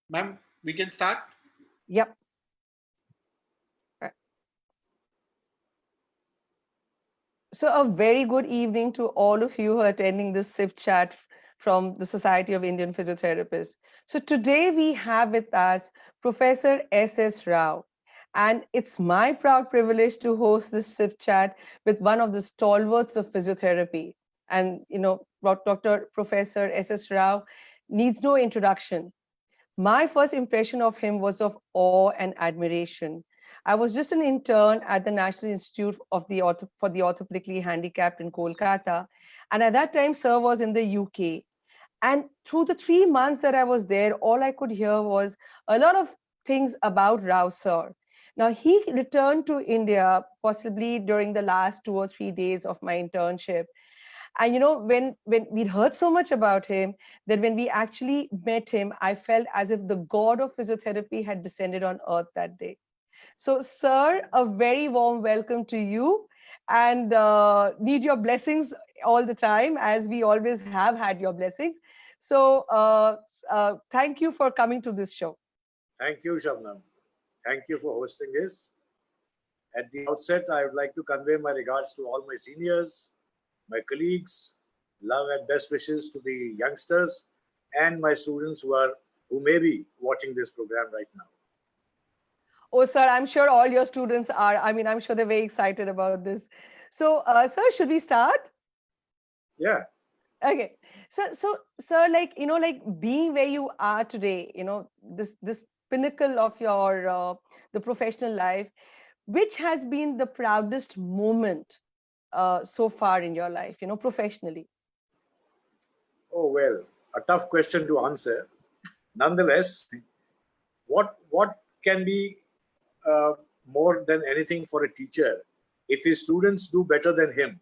Ma'am, we can start. Yep. Uh, So a very good evening to all of you who are attending this SIP chat from the Society of Indian Physiotherapists. So today we have with us Professor S.S. Rao. And it's my proud privilege to host this SIP chat with one of the stalwarts of physiotherapy. And, Dr. Professor S.S. Rao needs no introduction. My first impression of him was of awe and admiration. I was just an intern at the National Institute for the Orthopedically Handicapped in Kolkata. And at that time, Sir was in the UK. And through the 3 months that I was there, all I could hear was a lot of things about Rao Sir. Now, he returned to India possibly during the last 2 or 3 days of my internship. And when we'd heard so much about him, that when we actually met him, I felt as if the god of physiotherapy had descended on earth that day. So, sir, a very warm welcome to you, and need your blessings all the time, as we always have had your blessings. So, thank you for coming to this show. Thank you, Shabnam. Thank you for hosting this. At the outset, I would like to convey my regards to all my seniors, my colleagues, love and best wishes to the youngsters and my students who may be watching this program right now. Oh, sir, I'm sure all your students are. I mean, I'm sure they're very excited about this. So, sir, should we start? Yeah. Okay. So, sir, like being where you are today, this pinnacle of your the professional life, which has been the proudest moment so far in your life, professionally? Oh, well, a tough question to answer. Nonetheless, what can be uh, more than anything for a teacher if his students do better than him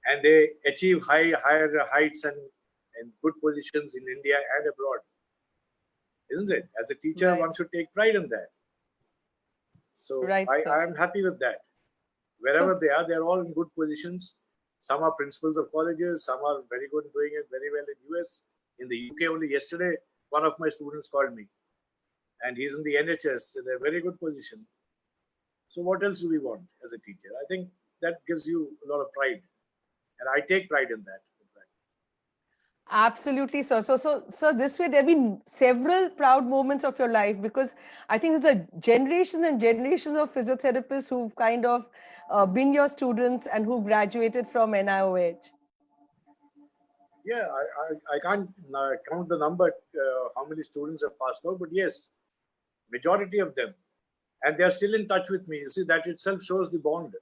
and they achieve higher heights and good positions in India and abroad, isn't it? As a teacher, Right. one should take pride in that. So Right, I sir. am happy with that. Wherever So, they're all in good positions. Some are principals of colleges, some are very good, doing it very well in US. In the UK, only yesterday, one of my students called me, and he's in the NHS in a very good position. So what else do we want as a teacher? I think that gives you a lot of pride, and I take pride in that. In fact. absolutely, sir. So this way, there have been several proud moments of your life, because I think there's a generations and generations of physiotherapists who've kind of been your students and who graduated from NIOH. Yeah, I can't count the number, how many students have passed out, but yes, majority of them, and they are still in touch with me. You see, that itself shows the bond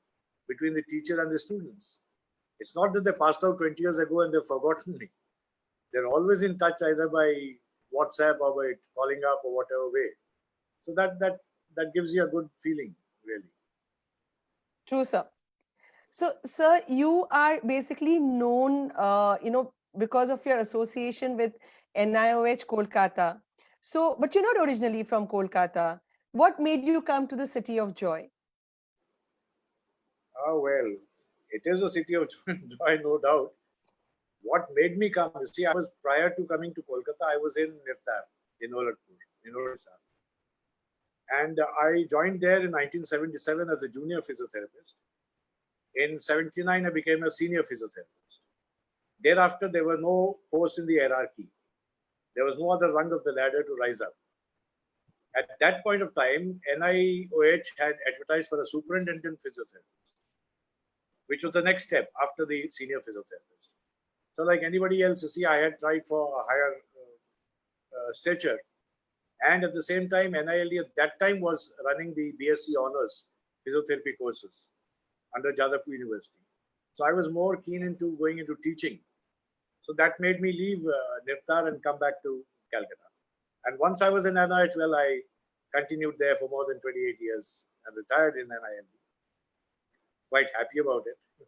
between the teacher and the students. It's not that they passed out 20 years ago and they've forgotten me. They're always in touch either by WhatsApp or by calling up or whatever way. So that gives you a good feeling, really. True, sir. So, sir, you are basically known, because of your association with NIOH Kolkata. So, but you're not originally from Kolkata. What made you come to the city of joy? Ah, well, it is a city of joy, no doubt. What made me come? You see, I was prior to coming to Kolkata, I was in Niftar, in Oladpur, in Odisha. And I joined there in 1977 as a junior physiotherapist. In 79, I became a senior physiotherapist. Thereafter, there were no posts in the hierarchy. There was no other rung of the ladder to rise up. At that point of time, NIOH had advertised for a superintendent physiotherapist, which was the next step after the senior physiotherapist. So, like anybody else, you see, I had tried for a higher stature. And at the same time, NILD at that time was running the BSc honors physiotherapy courses under Jadavpur University. So I was more keen into going into teaching. So that made me leave Niftar and come back to Calcutta. And once I was in NIH, well, I continued there for more than 28 years and retired in NILD. Quite happy about it.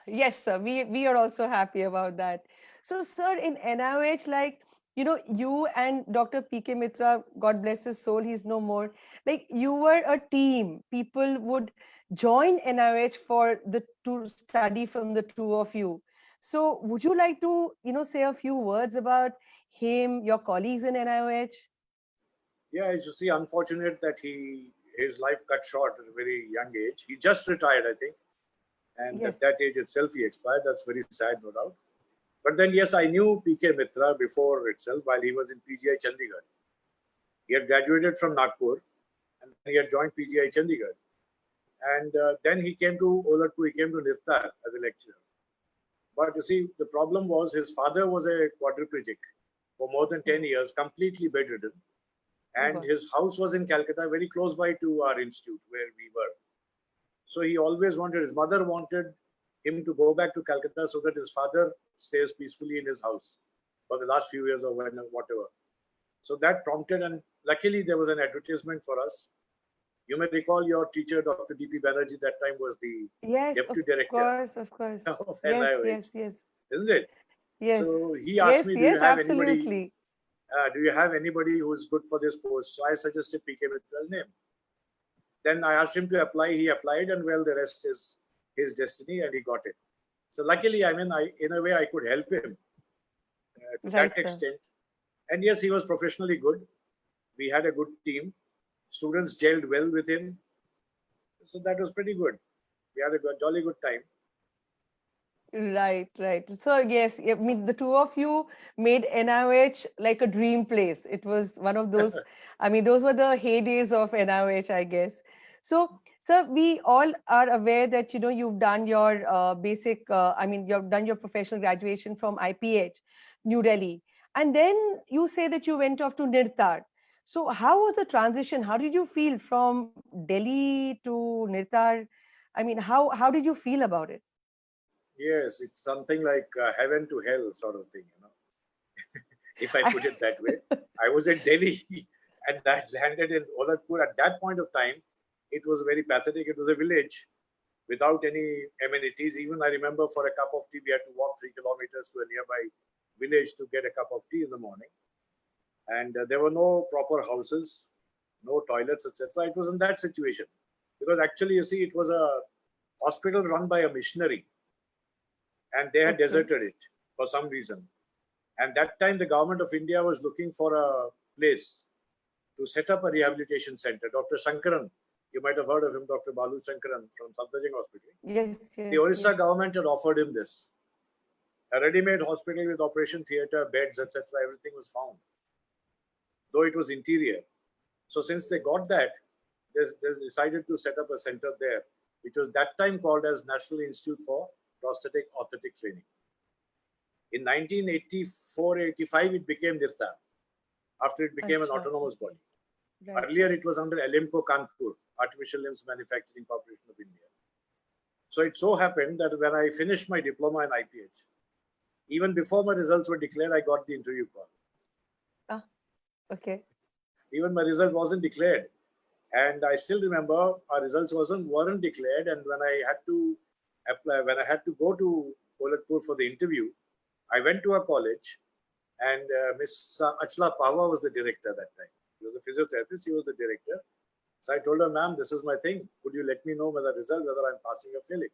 Yes, sir. We are also happy about that. So, sir, in NIOH, like, you and Dr. PK Mitra, God bless his soul, he's no more. Like, you were a team. People would join NIOH for the to study from the two of you. So would you like to, say a few words about him, your colleagues in NIOH? Yeah, you see, unfortunate that his life cut short at a very young age. He just retired, I think, and Yes. at that age itself he expired. That's very sad, no doubt. But then, yes, I knew P.K. Mitra before itself while he was in PGI Chandigarh. He had graduated from Nagpur and then he had joined PGI Chandigarh. And then he came to Olatpur, he came to Nirtar as a lecturer. But you see, the problem was his father was a quadriplegic for more than 10 years, completely bedridden. And his house was in Calcutta, very close by to our institute where we were. So he always wanted, his mother wanted him to go back to Calcutta so that his father stays peacefully in his house for the last few years or whatever. So that prompted, and luckily there was an advertisement for us. You may recall your teacher, Dr. D.P. Banerjee, that time was the deputy director Of course. of Yes, NIOH, yes. isn't it? Yes. So he asked me, Yes, absolutely. Do you have anybody who is good for this post? So I suggested P.K. Mitra's name. Then I asked him to apply. He applied, and well, the rest is his destiny, and he got it. So luckily, I mean, in a way, I could help him to that extent. And yes, he was professionally good. We had a good team. Students gelled well with him. So that was pretty good. We had a jolly good time. Right. So yes, I mean, the two of you made NIOH like a dream place. It was one of those, I mean, those were the heydays of NIOH, I guess. So, sir, we all are aware that, you've done your you've done your professional graduation from IPH, New Delhi. And then you say that you went off to Nirtar. So how was the transition? How did you feel from Delhi to Nirtar? I mean, how did you feel about it? Yes, it's something like heaven to hell sort of thing, if I put it that way. I was in Delhi and I landed in Olatpur. At that point of time, it was very pathetic. It was a village without any amenities. Even I remember for a cup of tea, we had to walk 3 kilometers to a nearby village to get a cup of tea in the morning. And there were no proper houses, no toilets, etc. It was in that situation. Because actually, you see, it was a hospital run by a missionary and they had deserted it for some reason. And that time, the government of India was looking for a place to set up a rehabilitation center. Dr. Shankaran, you might have heard of him, Dr. Balu Shankaran from Safdarjung Hospital. Yes. The Orissa government had offered him this. A ready-made hospital with operation theatre, beds, etc. Everything was found, though it was interior. So since they got that, they decided to set up a center there, which was that time called as National Institute for Prosthetic Orthotic Training. In 1984-85, it became Nirtar, after it became an autonomous body. Right. Earlier, it was under Alemco Kanpur, Artificial Limbs Manufacturing Corporation of India. So it so happened that when I finished my diploma in IPH, even before my results were declared, I got the interview call. Okay. Even my result wasn't declared. And I still remember our results weren't declared. And when I had to apply, when I had to go to Olatpur for the interview, I went to a college and Miss Achla Pava was the director that time. He was a physiotherapist, he was the director. So I told her, ma'am, this is my thing. Could you let me know by the result whether I'm passing or failing?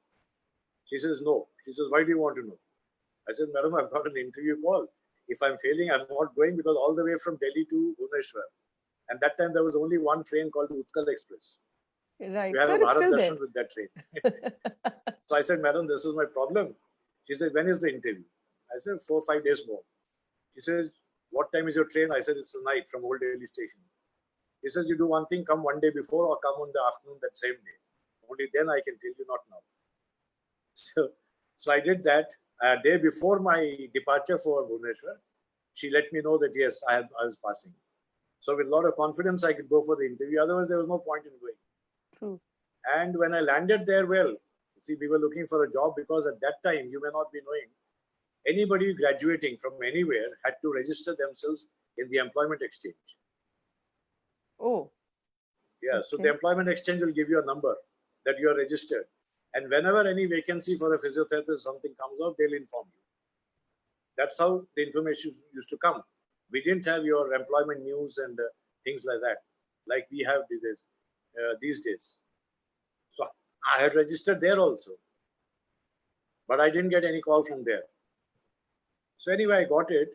She says, no. She says, why do you want to know? I said, madam, I've got an interview call. If I'm failing, I'm not going because all the way from Delhi to Bhubaneswar. And that time there was only one train called the Utkal Express. Right. We have a Bharat Darshan with that train. So I said, madam, this is my problem. She said, when is the interview? I said, 4 or 5 days more. She says, what time is your train? I said, it's the night from Old Delhi station. He says, you do one thing, come one day before or come on the afternoon that same day. Only then I can tell you, not now. So I did that. A day before my departure for Bhubaneswar, she let me know that, yes, I was passing. So with a lot of confidence, I could go for the interview. Otherwise, there was no point in going. True. And when I landed there, well, see, we were looking for a job because at that time, you may not be knowing, anybody graduating from anywhere had to register themselves in the employment exchange. Oh. Yeah, okay. So the employment exchange will give you a number that you are registered. And whenever any vacancy for a physiotherapist, something comes out, they'll inform you. That's how the information used to come. We didn't have your employment news and things like that, like we have these days. So I had registered there also. But I didn't get any call from there. So anyway, I got it.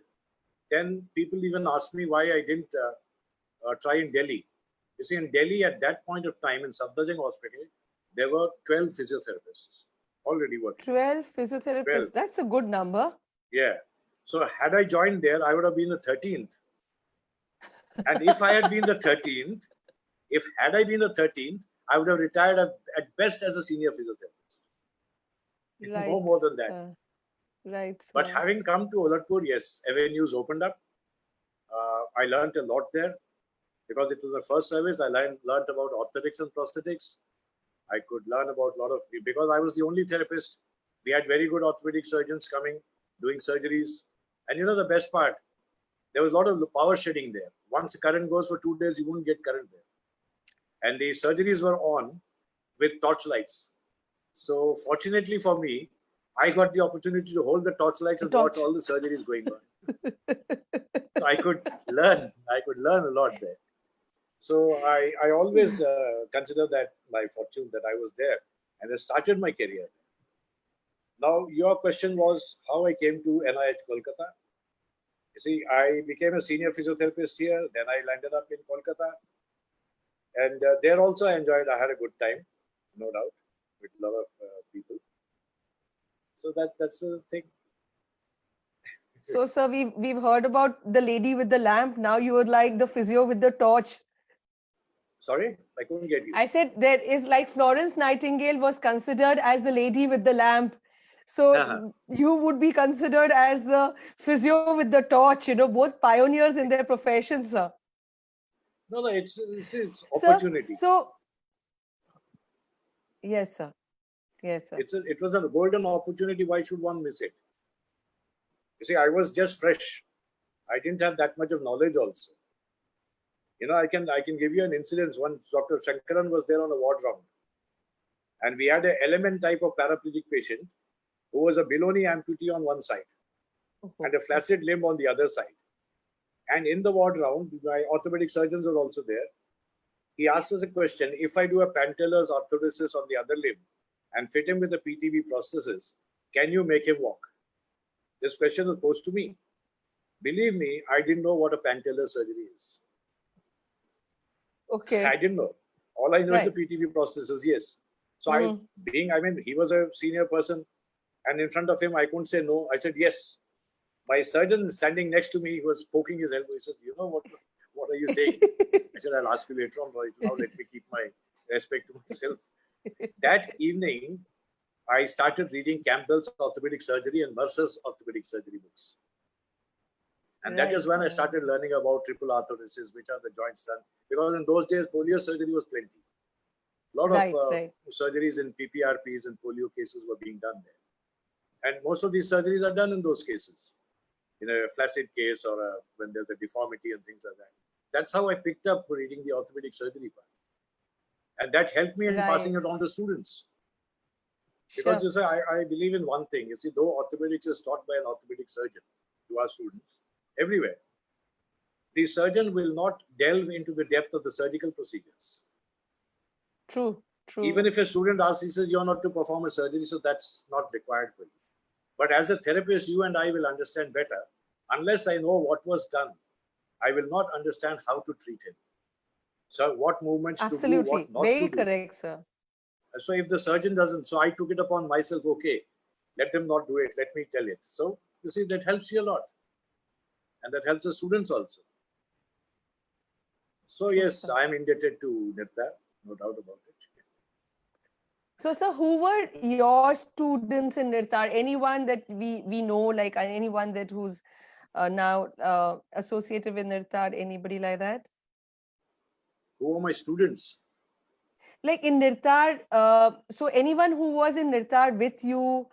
Then people even asked me why I didn't try in Delhi. You see, in Delhi at that point of time in Safdarjung Hospital, there were 12 physiotherapists already working. 12 physiotherapists. 12. That's a good number. Yeah. So had I joined there, I would have been the 13th. And if I had been the 13th, had I been the 13th, I would have retired at best as a senior physiotherapist. Right. No more than that. Right. But having come to Olatpur, yes, avenues opened up. I learned a lot there because it was the first service. I learned about orthotics and prosthetics. I could learn about a lot of, because I was the only therapist. We had very good orthopedic surgeons coming, doing surgeries. And you know the best part, there was a lot of power shedding there. Once the current goes for 2 days, you wouldn't get current there. And the surgeries were on with torchlights. So fortunately for me, I got the opportunity to hold the torchlights and watch all the surgeries going on. So I could learn a lot there. So I always consider that my fortune that I was there and I started my career. Now, your question was how I came to NIH Kolkata. You see, I became a senior physiotherapist here. Then I landed up in Kolkata. And there also I had a good time, no doubt, with a lot of people. So that's the thing. So, sir, we've heard about the lady with the lamp. Now you would like the physio with the torch. Sorry, I couldn't get you. I said there is like Florence Nightingale was considered as the lady with the lamp. So you would be considered as the physio with the torch, both pioneers in their profession, sir. No, it's opportunity. So, yes, sir. Yes, sir. It was a golden opportunity. Why should one miss it? You see, I was just fresh. I didn't have that much of knowledge also. I can give you an incident. Once Dr. Shankaran was there on a ward round. And we had an element type of paraplegic patient who was a Biloni amputee on one side and a flaccid limb on the other side. And in the ward round, my orthopedic surgeons were also there. He asked us a question, if I do a Panteller's orthodesis on the other limb and fit him with a PTB prosthesis, can you make him walk? This question was posed to me. Believe me, I didn't know what a Panteller's surgery is. Okay. I didn't know. All I know is the PTB prosthesis, yes. So he was a senior person and in front of him, I couldn't say no. I said, yes. My surgeon standing next to me, he was poking his elbow. He said, you know, what are you saying? I said, I'll ask you later on. Right now, let me keep my respect to myself. That evening, I started reading Campbell's orthopedic surgery and Mercer's orthopedic surgery books. And that is when I started learning about triple arthrodesis, which are the joints done. Because in those days, polio surgery was plenty. A lot of surgeries in PPRPs and polio cases were being done there. And most of these surgeries are done in those cases. In a flaccid case or when there's a deformity and things like that. That's how I picked up reading the orthopedic surgery part. And that helped me in passing it on to students. Because you say, I believe in one thing. You see, though orthopedics is taught by an orthopedic surgeon to our students everywhere, the surgeon will not delve into the depth of the surgical procedures. True. Even if a student asks, he says, you're not to perform a surgery, so that's not required for you. But as a therapist, you and I will understand better. Unless I know what was done, I will not understand how to treat him. So what movements to do, what not to do. Very correct, sir. So if the surgeon doesn't, so I took it upon myself, okay, let them not do it, let me tell it. So you see, that helps you a lot. And that helps the students also. So yes, I am indebted to Nirtar, no doubt about it. So, sir, who were your students in Nirtar? Anyone that we know, like anyone that who's now associated with Nirtar? Anybody like that? Who are my students? Like in Nirtar, so anyone who was in Nirtar with you,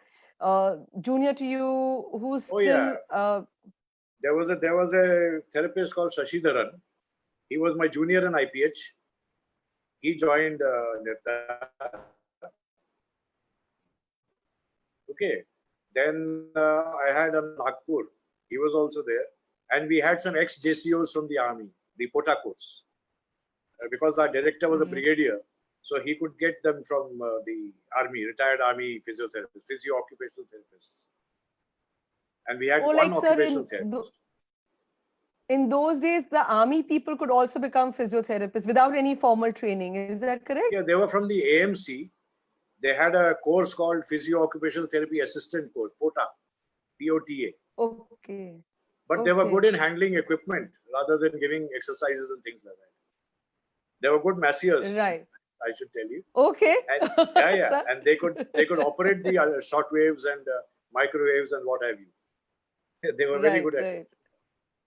junior to you, who's still... Yeah. There was a therapist called Shashidharan. He was my junior in IPH. He joined Nirtar. Okay. Then I had a Nagpur. He was also there. And we had some ex-JCOs from the army, the Pota course. Because our director was a brigadier. So he could get them from the army, retired army physiotherapist, physio-occupational therapists. And we had Oh, one like, sir, occupational therapist. in those days, the army people could also become physiotherapists without any formal training. Is that correct? Yeah, they were from the AMC. They had a course called Physio Occupational Therapy Assistant course, POTA, POTA. Okay. But they were Okay. good in handling equipment rather than giving exercises and things like that. They were good masseurs, Right. I should tell you. Okay. And yeah, Sir. and they could operate the short waves and microwaves and what have you. They were very Right, good at right. it.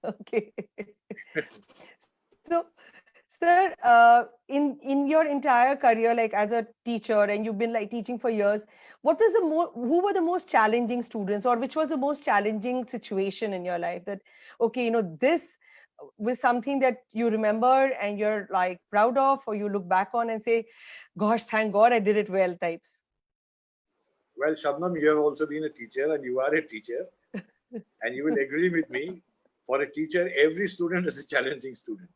Okay. So, sir, in your entire career, like as a teacher, and you've been like teaching for years, what was who were the most challenging students, or which was the most challenging situation in your life that, okay, this was something that you remember and you're like proud of, or you look back on and say, gosh, thank God I did it well types. Well, Shabnam, you have also been a teacher and you are a teacher. And you will agree with me, for a teacher, every student is a challenging student.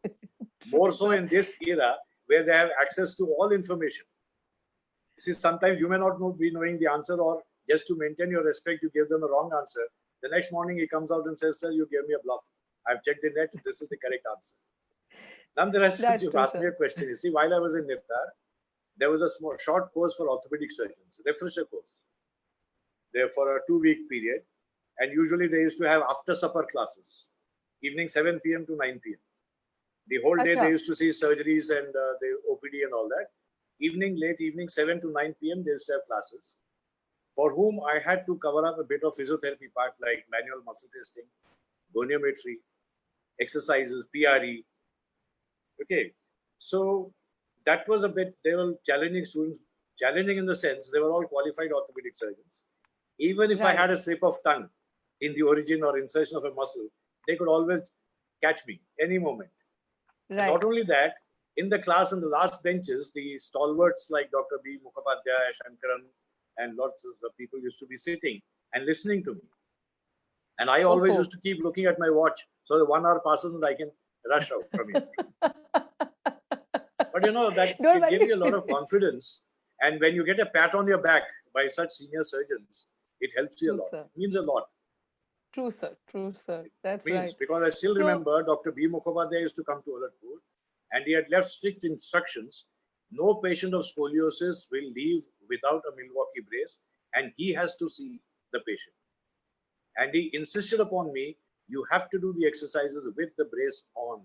More so in this era where they have access to all information. See, sometimes you may not be knowing the answer, or just to maintain your respect, you give them a wrong answer. The next morning he comes out and says, sir, you gave me a bluff. I've checked the net, this is the correct answer. Nonetheless, since That's you've true, asked me sir. a question, you see, while I was in Niftar, there was a small, short course for orthopedic surgeons, refresher course. There for a 2-week period. And usually they used to have after supper classes, evening 7 p.m. to 9 p.m. The whole day they Acha. used to see surgeries and the OPD and all that. Late evening 7 to 9 p.m. they used to have classes, for whom I had to cover up a bit of physiotherapy part like manual muscle testing, goniometry, exercises, PRE. Okay, so that was a bit, they were challenging students, challenging in the sense they were all qualified orthopedic surgeons. Even if I Right. had a slip of tongue in the origin or insertion of a muscle, they could always catch me any moment. And Right. not only that, in the class, in the last benches, the stalwarts like Dr. B. Mukhopadhyay, Shankaran, and lots of people used to be sitting and listening to me. And I always used to keep looking at my watch so that 1 hour passes and I can rush out from here. But that it gave you a lot of confidence. And when you get a pat on your back by such senior surgeons, it helps you a lot. It means a lot. True, sir. True, sir. That's Means, right. because I still remember Dr. B. Mukhopadhyay used to come to Aladpur and he had left strict instructions. No patient of scoliosis will leave without a Milwaukee brace, and he has to see the patient. And he insisted upon me, you have to do the exercises with the brace on.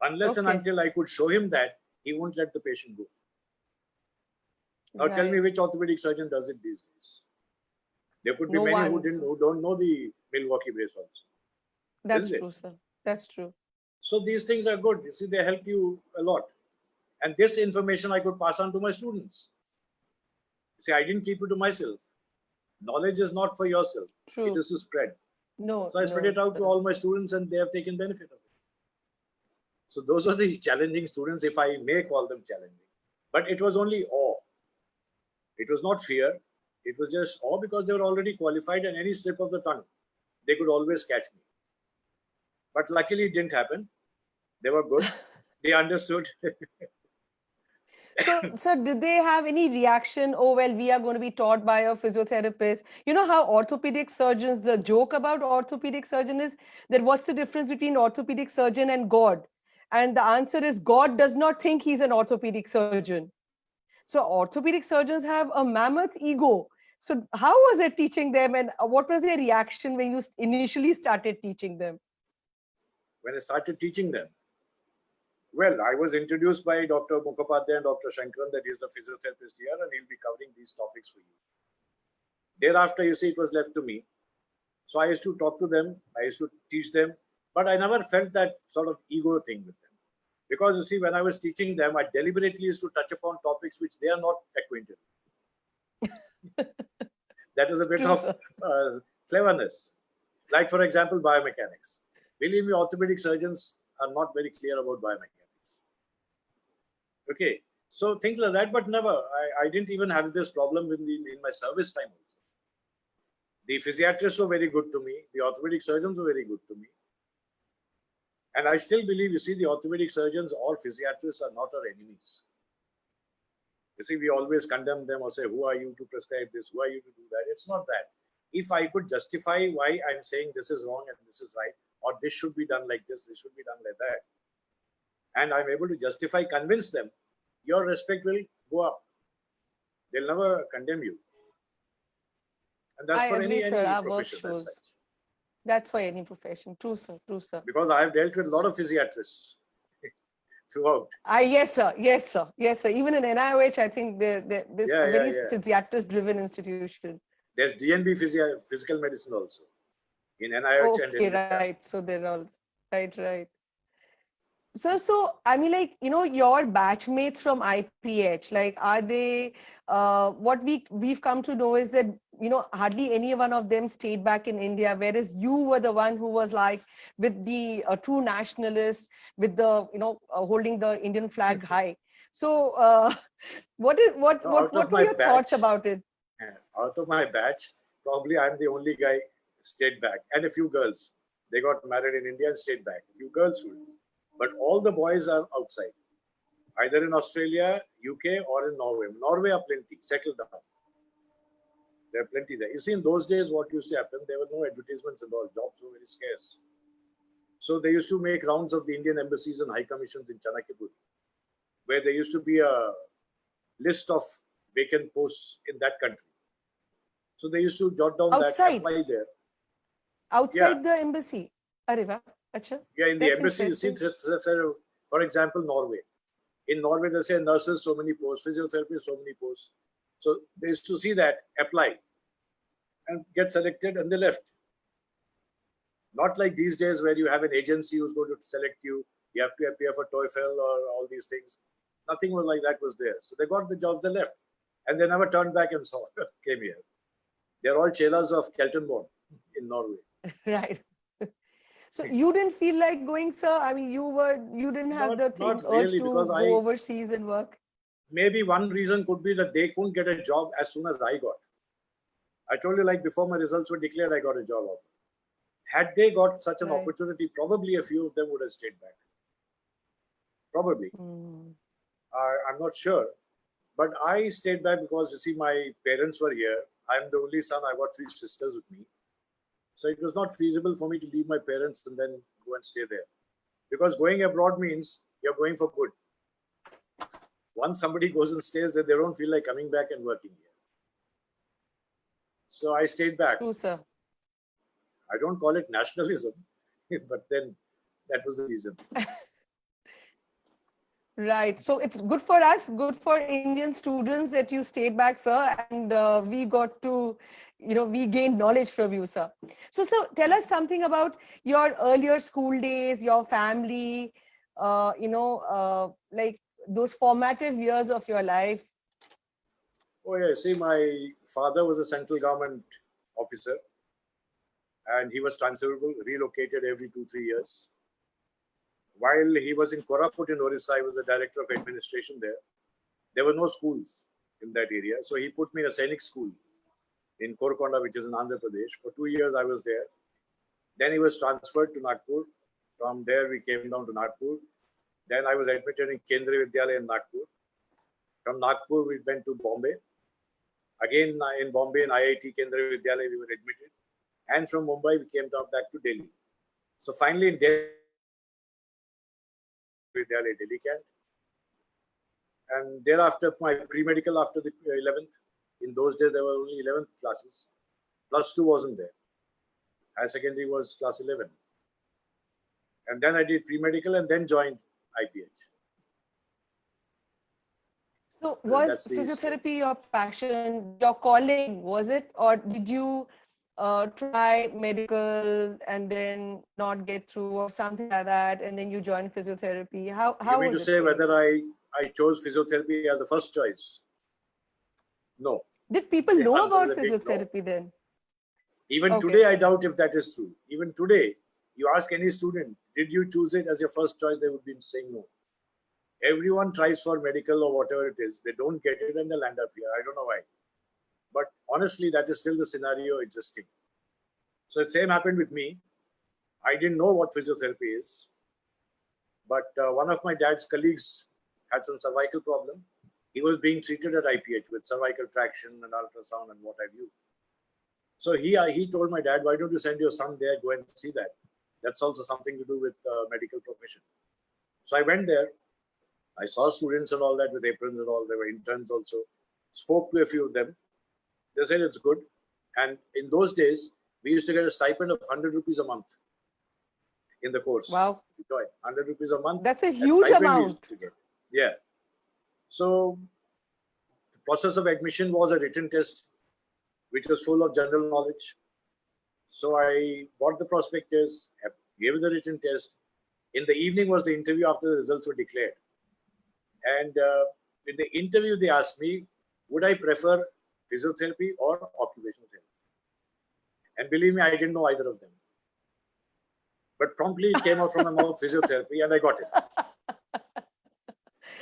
Unless and until I could show him that, he won't let the patient go. Now tell me which orthopedic surgeon does it these days? There could be many who don't know the Milwaukee brace also. That's true, sir. That's true. So these things are good. You see, they help you a lot. And this information I could pass on to my students. See, I didn't keep it to myself. Knowledge is not for yourself. True. It is to spread. No. So I spread it out to all my students and they have taken benefit of it. So those are the challenging students, if I may call them challenging. But it was only awe. It was not fear. It was just awe because they were already qualified, and any slip of the tongue, they could always catch me. But luckily it didn't happen. They were good. They understood. So, sir, did they have any reaction? Oh, well, we are going to be taught by a physiotherapist. You know how orthopedic surgeons, the joke about orthopedic surgeon is that what's the difference between orthopedic surgeon and God? And the answer is God does not think he's an orthopedic surgeon. So orthopedic surgeons have a mammoth ego. So how was it teaching them, and what was their reaction when you initially started teaching them? When I started teaching them, well, I was introduced by Dr. Mukhopadhyay and Dr. Shankaran that he is a physiotherapist here and he'll be covering these topics for you. Thereafter, you see, it was left to me. So I used to talk to them, I used to teach them, but I never felt that sort of ego thing with them. Because you see, when I was teaching them, I deliberately used to touch upon topics which they are not acquainted with. That was a bit of cleverness. Like, for example, biomechanics. Believe me, orthopedic surgeons are not very clear about biomechanics. Okay, so things like that, but never. I didn't even have this problem in my service time also. The physiatrists were very good to me. The orthopedic surgeons were very good to me. And I still believe, you see, the orthopedic surgeons or physiatrists are not our enemies. You see, we always condemn them or say, who are you to prescribe this? Who are you to do that? It's not that. if I could justify why I'm saying this is wrong and this is right, or this should be done like this should be done like that, and I'm able to justify, convince them, your respect will go up. They'll never condemn you. And that's I for agree, sir. any Our work profession as shows. such. That's for any profession. True, sir. True, sir. Because I have dealt with a lot of physiatrists throughout. Yes, sir. Yes, sir. Yes, sir. Even in NIOH, I think there's Yeah, a very yeah. physiatrist-driven institution. There's DNB physical medicine also in NIH and in right. So they're all right. So I mean, like, your batchmates from IPH, like, are they? What we've come to know is that hardly any one of them stayed back in India, whereas you were the one who was like with the true nationalist, with the holding the Indian flag high. So what were your thoughts about it? Out of my batch, probably I'm the only guy stayed back, and a few girls. They got married in India and stayed back. A few girls would. But all the boys are outside, either in Australia, UK, or in Norway. Norway are plenty, settled down. There are plenty there. You see, in those days, what used to happen, there were no advertisements and all. Jobs were very scarce. So they used to make rounds of the Indian embassies and high commissions in Chanakyapur, where there used to be a list of vacant posts in that country. So they used to jot down outside. that, apply there. Outside the embassy? Areva. Achha. Yeah, in the embassy, you see, for example, Norway. In Norway, they say nurses, so many posts, physiotherapists, so many posts. So they used to see that, apply, and get selected, and they left. Not like these days where you have an agency who's going to select you, you have to appear for TOEFL or all these things. Nothing was like that was there. So they got the job, they left. And they never turned back and came here. They're all chelas of Keltonborn in Norway. Right. So you didn't feel like going, sir? I mean, you didn't have the urge to go overseas and work? Maybe one reason could be that they couldn't get a job as soon as I got. I told you, like, before my results were declared, I got a job offer. Had they got such an opportunity, probably a few of them would have stayed back. Probably. I'm not sure. But I stayed back because, you see, my parents were here. I'm the only son. I got 3 sisters with me. So it was not feasible for me to leave my parents and then go and stay there. Because going abroad means you're going for good. Once somebody goes and stays there, they don't feel like coming back and working here. So I stayed back. True, sir. I don't call it nationalism, but then that was the reason. Right. So it's good for us, good for Indian students that you stayed back, sir, and we got to, we gained knowledge from you, sir. So tell us something about your earlier school days, your family, like those formative years of your life. Oh yeah, see, my father was a central government officer, and he was transferable, relocated every 2-3 years. While he was in Koraput in Orissa, I was the director of administration there. There were no schools in that area. So he put me in a Sainik school in Korkonda, which is in Andhra Pradesh. For 2 years, I was there. Then he was transferred to Nagpur. From there, we came down to Nagpur. Then I was admitted in Kendriya Vidyalaya in Nagpur. From Nagpur, we went to Bombay. Again, in Bombay, in IIT Kendriya Vidyalaya, we were admitted. And from Mumbai, we came down back to Delhi. So finally, in Delhi, Vidyalaya, Delhi Cant. And thereafter, my pre-medical after the 11th. In those days, there were only 11 classes. Plus 2 wasn't there. Higher secondary was class 11. And then I did pre-medical and then joined IPH. So was physiotherapy your passion, your calling, was it? Or did you try medical and then not get through or something like that, and then you joined physiotherapy? How you mean to say whether I chose physiotherapy as a first choice? No. Did people know about physiotherapy then? Even today, I doubt if that is true. Even today, you ask any student, did you choose it as your first choice? They would be saying no. Everyone tries for medical or whatever it is. They don't get it and they land up here. I don't know why. But honestly, that is still the scenario existing. So the same happened with me. I didn't know what physiotherapy is. But one of my dad's colleagues had some cervical problem. He was being treated at IPH with cervical traction and ultrasound and what have you. So he told my dad, why don't you send your son there, go and see that. That's also something to do with medical profession. So I went there. I saw students and all that with aprons and all. There were interns also. Spoke to a few of them. They said it's good. And in those days, we used to get a stipend of 100 rupees a month in the course. Wow. 100 rupees a month. That's a huge amount. Yeah. So the process of admission was a written test, which was full of general knowledge. So I bought the prospectus, gave the written test. In the evening was the interview after the results were declared. And in the interview, they asked me, would I prefer physiotherapy or occupational therapy? And believe me, I didn't know either of them. But promptly it came out from my mouth, physiotherapy, and I got it.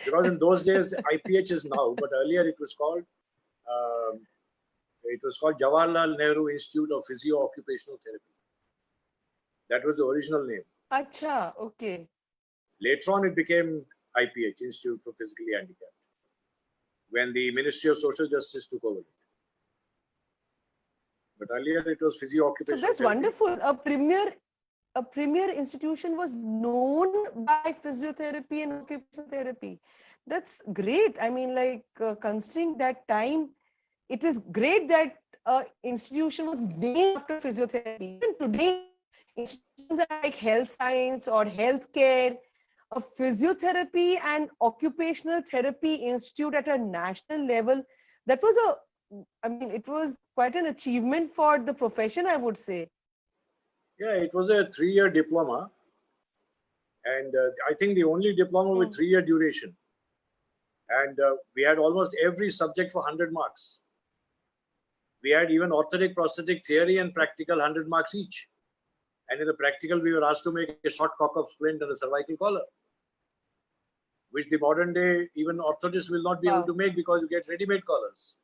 Because in those days, IPH is now, but earlier it was called Jawaharlal Nehru Institute of Physio-Occupational Therapy. That was the original name. Acha, okay. Later on, it became IPH, Institute for Physically Handicapped, when the Ministry of Social Justice took over it. But earlier it was physio-occupational. So that's therapy. wonderful. A premier institution was known by physiotherapy and occupational therapy. That's great. I mean, like considering that time, it is great that institution was named after physiotherapy. Even today, institutions like health science or healthcare, a physiotherapy and occupational therapy institute at a national level, that was it was quite an achievement for the profession, I would say. Yeah, it was a 3-year diploma. And I think the only diploma with 3-year duration. And we had almost every subject for 100 marks. We had even orthotic, prosthetic theory and practical 100 marks each. And in the practical, we were asked to make a short cock-up splint and a cervical collar, which the modern day, even orthotists will not be able to make because you get ready-made collars.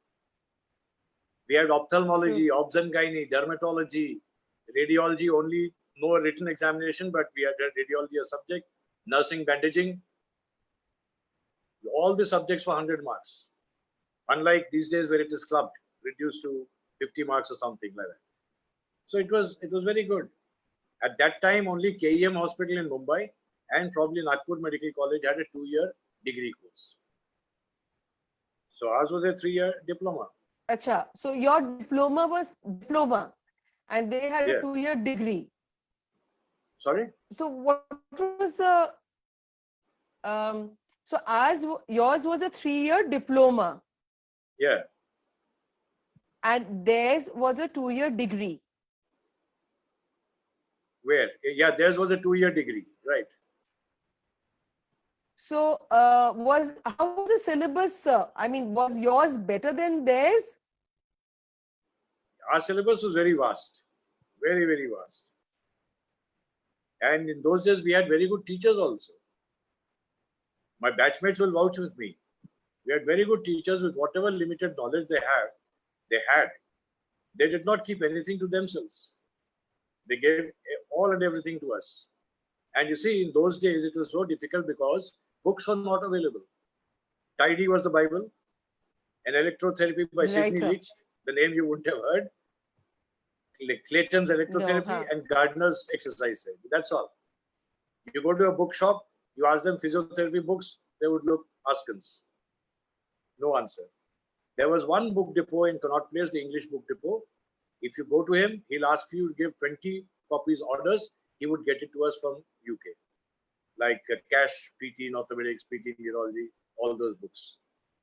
We had ophthalmology, obs and gynae, dermatology, radiology, only no written examination, but we had radiology as subject, nursing, bandaging, all the subjects for 100 marks. Unlike these days where it is clubbed, reduced to 50 marks or something like that. So it was very good. At that time, only KEM Hospital in Mumbai and probably Nagpur Medical College had a 2-year degree course. So ours was a 3-year diploma. Acha, so your diploma was diploma and they had a 2-year degree. Sorry? So what was the, yours was a 3-year diploma. Yeah. And theirs was a 2-year degree. Where? Yeah, theirs was a 2-year degree, right. So how was the syllabus, sir? I mean, was yours better than theirs? Our syllabus was very vast, very, very vast. And in those days, we had very good teachers also. My batchmates will vouch with me. We had very good teachers with whatever limited knowledge they had. They did not keep anything to themselves. They gave all and everything to us. And you see, in those days, it was so difficult because books were not available. Tidy was the Bible. And Electrotherapy by Sidney Leach, the name you wouldn't have heard. Clayton's Electrotherapy and Gardner's Exercise Therapy. That's all. You go to a bookshop, you ask them physiotherapy books, they would look askance. No answer. There was one book depot in Connaught Place, the English book depot. If you go to him, he'll ask you to give 20 copies orders. He would get it to us from UK. Like Cash, PT in Orthopedics, PT in Urology, all those books.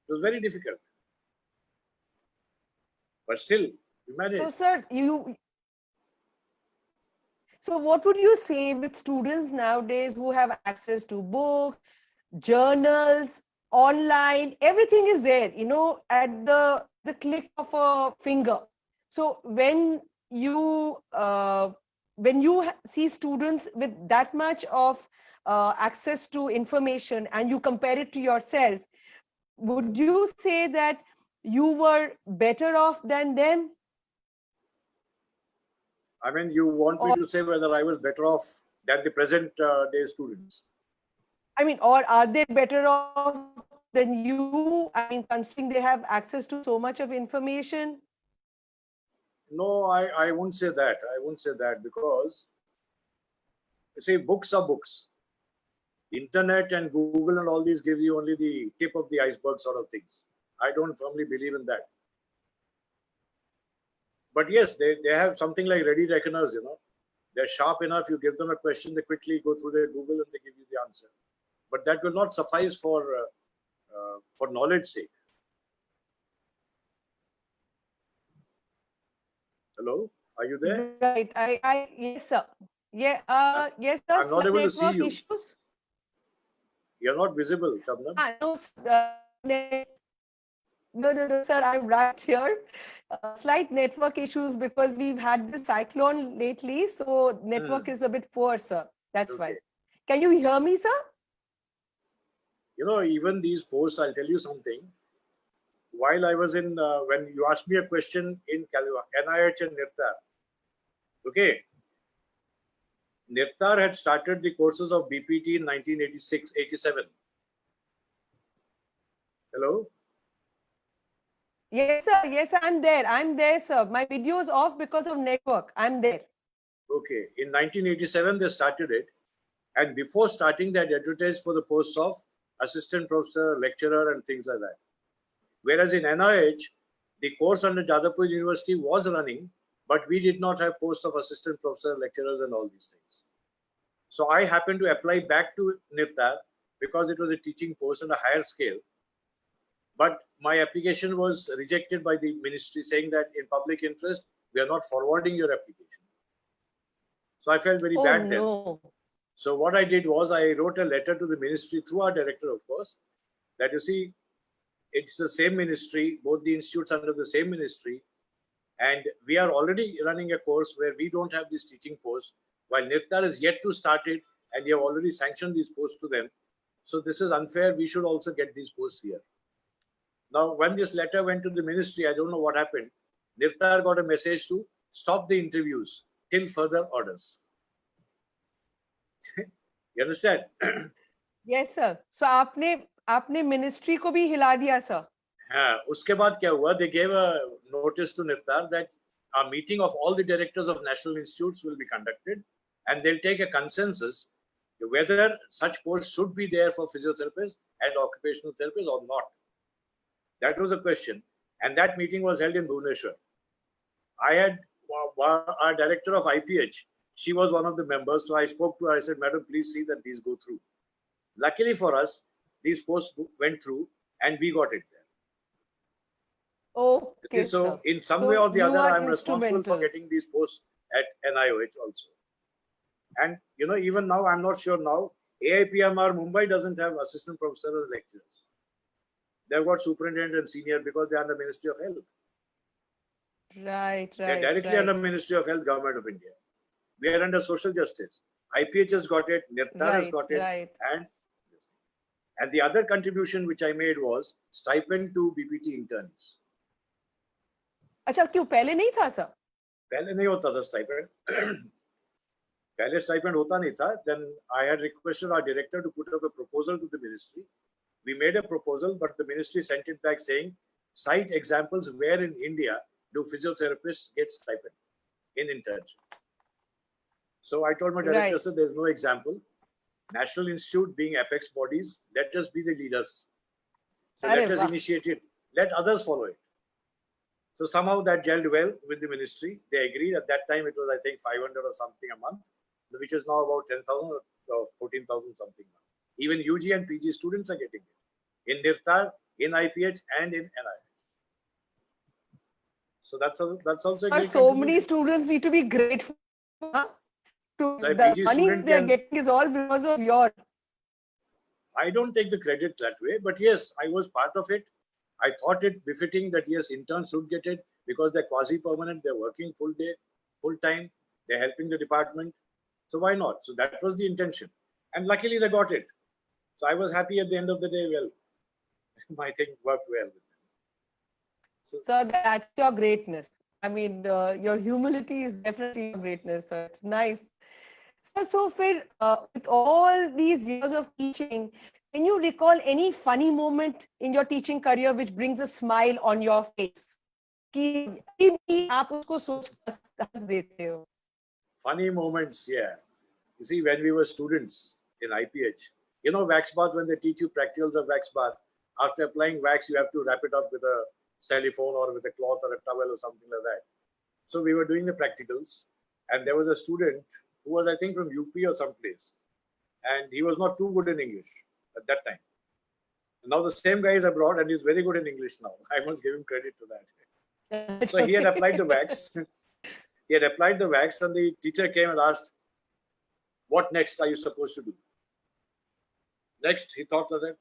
It was very difficult. But still, imagine. So, sir, so what would you say with students nowadays who have access to books, journals, online, everything is there, at the click of a finger. So when you see students with that much of access to information and you compare it to yourself, would you say that you were better off than them? I mean, you want me to say whether I was better off than the present day students? I mean, or are they better off than you? I mean, considering they have access to so much of information. No, I won't say that. I won't say that because you see, books are books. Internet and Google and all these give you only the tip of the iceberg sort of things. I don't firmly believe in that. But yes, they have something like ready reckoners, you know. They're sharp enough. You give them a question, they quickly go through their Google and they give you the answer. But that will not suffice for knowledge sake. Hello, are you there? Right. Yes, sir. Yeah. Yes, sir. I'm not Slight able to see network you. issues. You're not visible, Shabnam. No, no, sir. I'm right here. Slight network issues because we've had the cyclone lately, so network is a bit poor, sir. That's why. Okay. Can you hear me, sir? You know, even these posts, I'll tell you something. While I was in, when you asked me a question in NIH and NIRTAR, okay, NIRTAR had started the courses of BPT in 1986-87. Hello? Yes, sir. Yes, I'm there. I'm there, sir. My video is off because of network. I'm there. Okay. In 1987, they started it. And before starting, they had advertised for the posts of assistant professor, lecturer, and things like that. Whereas in NIH, the course under Jadavpur University was running, but we did not have posts of assistant professor, lecturers, and all these things. So I happened to apply back to NIRTAR because it was a teaching post on a higher scale. But my application was rejected by the ministry, saying that in public interest, we are not forwarding your application. So I felt very bad then. No. So what I did was I wrote a letter to the ministry through our director, of course, that you see, it's the same ministry, both the institutes under the same ministry, and we are already running a course where we don't have this teaching post, while NIRTAR is yet to start it, and we have already sanctioned these posts to them. So this is unfair. We should also get these posts here. Now, when this letter went to the ministry, I don't know what happened. NIRTAR got a message to stop the interviews till further orders. You understand? Yes, sir. So आपने ministry को भी हिला दिया, sir. हाँ, उसके बाद क्या हुआ? They gave a notice to NIRTAR that a meeting of all the directors of national institutes will be conducted, and they'll take a consensus whether such posts should be there for physiotherapists and occupational therapists or not. That was a question, and that meeting was held in Bhubaneswar. I had our director of IPH. She was one of the members, so I spoke to her. I said, "Madam, please see that these go through." Luckily for us, these posts went through, and we got it there. Okay, so sir. in some way or the other, I'm responsible for instrumental. getting these posts at NIOH also. And you know, even now, I'm not sure now, AIPMR Mumbai doesn't have assistant professors or lecturers. They've got superintendent and senior because they're under Ministry of Health. Right. They're directly under Ministry of Health, Government of India. We are under social justice. IPH has got it, NIRTAR has got it, and the other contribution which I made was stipend to BPT interns. अच्छा क्यों पहले नहीं था sir? पहले नहीं होता था stipend. पहले stipend होता नहीं था. Then I had requested our director to put up a proposal to the ministry. We made a proposal, but the ministry sent it back saying, cite examples where in India do physiotherapists get stipend in internship. So I told my director, sir, there's no example. National Institute being apex bodies, let us be the leaders. So let us initiate it. Let others follow it. So somehow that gelled well with the ministry. They agreed. At that time, it was, I think, 500 or something a month, which is now about 10,000 or 14,000 something. Even UG and PG students are getting it in NIRTAR, in IPH, and in NIH. So that's also a great so many students need to be grateful. To so the money they're getting is all because of your. I don't take the credit that way, but yes, I was part of it. I thought it befitting that yes, interns should get it because they're quasi-permanent, they're working full day, full time, they're helping the department. So why not? So that was the intention. And luckily they got it. So I was happy at the end of the day. Well, my thing worked well. So that's your greatness. I mean, your humility is definitely your greatness. So it's nice. So with all these years of teaching, can you recall any funny moment in your teaching career which brings a smile on your face? कि अभी भी आप उसको सोच हंस देते हो? Funny moments, yeah. You see, when we were students in IPH, you know, wax bath, when they teach you practicals of wax bath, after applying wax, you have to wrap it up with a cellophane or with a cloth or a towel or something like that. So we were doing the practicals, and there was a student who was, I think, from UP or someplace, and he was not too good in English at that time. And now the same guy is abroad and he's very good in English now. I must give him credit to that. So he had applied the wax. He had applied the wax, and the teacher came and asked, "What next are you supposed to do?" Next, he thought that,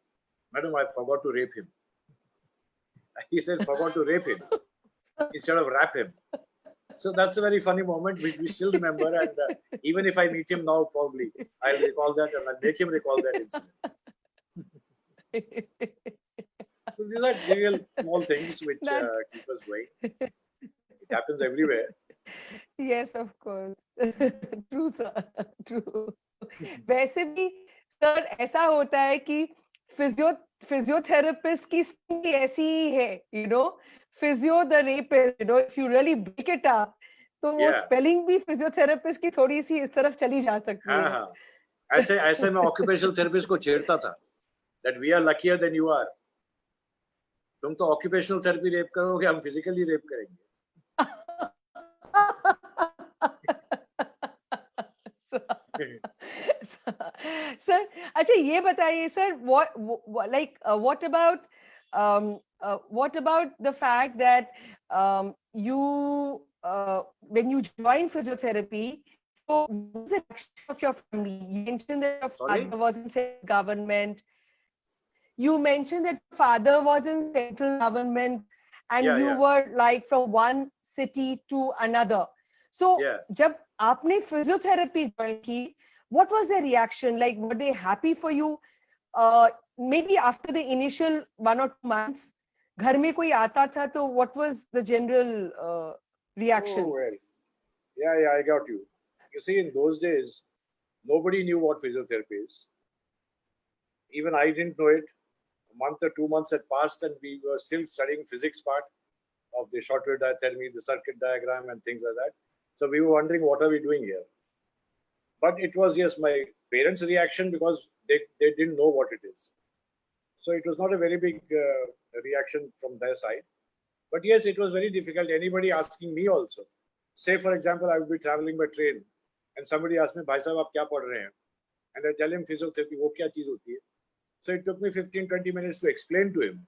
"Madam, I forgot to rape him." He said, "Forgot to rape him," instead of wrap him. So that's a very funny moment which we still remember. And even if I meet him now, probably I'll recall that and I'll make him recall that incident. So these are trivial small things which keep us going. It happens everywhere. Yes, of course. True, sir. True. वैसे भी sir ऐसा होता है कि physiotherapist की spelling ऐसी ही है, physio the rapist, if you really break it up, तो वो Yeah. स्पेलिंग भी फिजियोथेरेपिस्ट की थोड़ी सी इस तरफ चली जा सकती हाँ है. हाँ, ऐसे ऐसे मैं ऑक्यूपेशनल थेरेपिस्ट को छेड़ता था that we are luckier than you are. तुम तो ऑक्यूपेशनल थेरेपी रेप करोगे, हम फिजिकली रेप करेंगे. सर, अच्छा ये बताइए sir, what about the fact that you when you joined physiotherapy, so what was the reaction of your family? You mentioned that your Sorry? father was in central government. You mentioned that your father was in central government, and Yeah, you yeah. were like from one city to another. So Yeah. जब आपने physiotherapy join की, what was their reaction? Like, were they happy for you? Maybe after the initial 1 or 2 months, घर में कोई आता था, तो what was the general reaction? Oh, well. Yeah, I got you. You see, in those days, nobody knew what physiotherapy is. Even I didn't know it. A month or 2 months had passed, and we were still studying physics part of the short wave diathermy, the circuit diagram, and things like that. So we were wondering, what are we doing here? But it was, yes, my parents' reaction, because they didn't know what it is. So it was not a very big reaction from their side. But yes, it was very difficult. Anybody asking me also. Say, for example, I would be traveling by train and somebody asked me, "Bhai sahab, aap kya padh rahe hain?" And I tell him physiotherapy, wo kya cheez hoti hai? So it took me 15, 20 minutes to explain to him.